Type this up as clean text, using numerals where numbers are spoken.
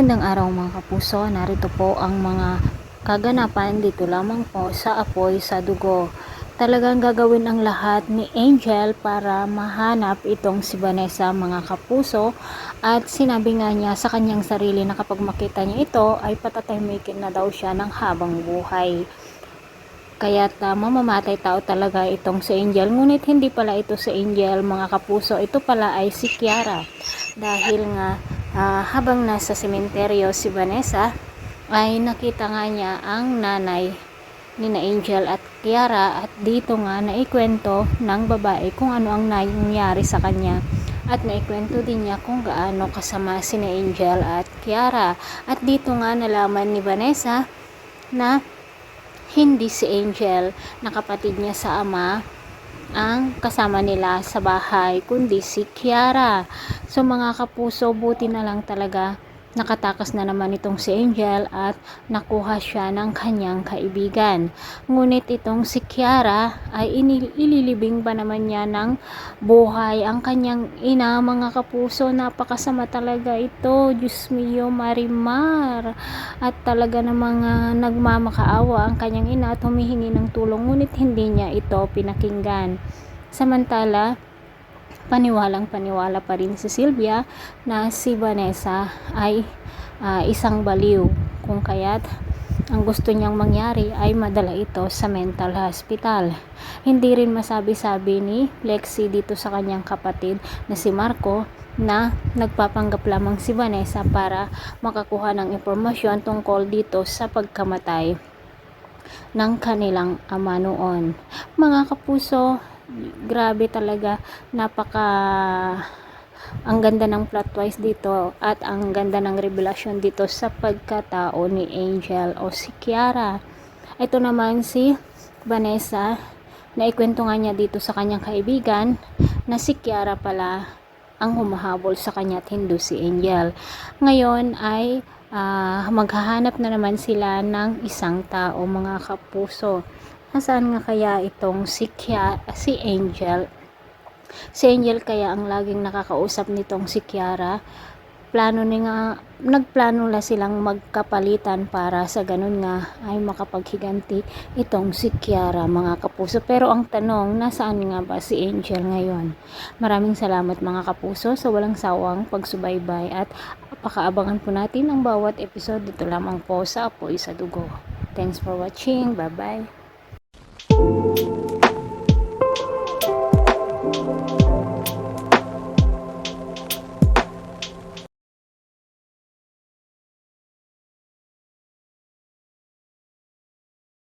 Magandang araw mga kapuso, narito po ang mga kaganapan dito lamang po sa Apoy sa Dugo. Talagang gagawin ang lahat ni Angel para mahanap itong si Vanessa mga kapuso, at sinabi nga niya sa kanyang sarili na kapag makita niya ito ay patatahimikin na daw siya ng habang buhay. Kaya't mamamatay tao talaga itong si Angel, ngunit hindi pala ito si Angel mga kapuso, ito pala ay si Kiara. Dahil nga habang nasa sementeryo si Vanessa ay nakita nga niya ang nanay ni na Angel at Kiara, at dito nga naikwento ng babae kung ano ang nangyari sa kanya, at naikwento din niya kung gaano kasama si na Angel at Kiara. At dito nga nalaman ni Vanessa na hindi si Angel na kapatid niya sa ama ang kasama nila sa bahay, kundi si Kiara. So mga kapuso, buti na lang talaga nakatakas na naman itong si Angel at nakuha siya ng kanyang kaibigan. Ngunit itong si Kiara ay ililibing ba naman niya ng buhay ang kanyang ina mga kapuso. Napakasama talaga ito, Diyos mio Marimar. At talaga namang nagmamakaawa ang kanyang ina at humihingi ng tulong, ngunit hindi niya ito pinakinggan. Samantala, paniwalang-paniwala pa rin si Sylvia na si Vanessa ay isang baliw, kung kaya't ang gusto niyang mangyari ay madala ito sa mental hospital. Hindi rin masabi-sabi ni Lexie dito sa kanyang kapatid na si Marco na nagpapanggap lamang si Vanessa para makakuha ng impormasyon tungkol dito sa pagkamatay ng kanilang ama noon. Mga kapuso, grabe talaga, ang ganda ng plot twist dito at ang ganda ng revelasyon dito sa pagkatao ni Angel o si Kiara. Ito naman si Vanessa, naikwento nga niya dito sa kanyang kaibigan na si Kiara pala ang humahabol sa kanya at hindi si Angel. Ngayon ay maghahanap na naman sila ng isang tao mga kapuso. Nasaan nga kaya itong si Angel? Si Angel kaya ang laging nakakausap nitong si Kiara. Nagplano na silang magkapalitan para sa ganun nga ay makapaghiganti itong si Kiara mga kapuso. Pero ang tanong, nasaan nga ba si Angel ngayon? Maraming salamat mga kapuso sa walang sawang pagsubaybay, at pakaabangan po natin ang bawat episode dito lamang po sa Apoy sa Dugo. Thanks for watching. Bye bye.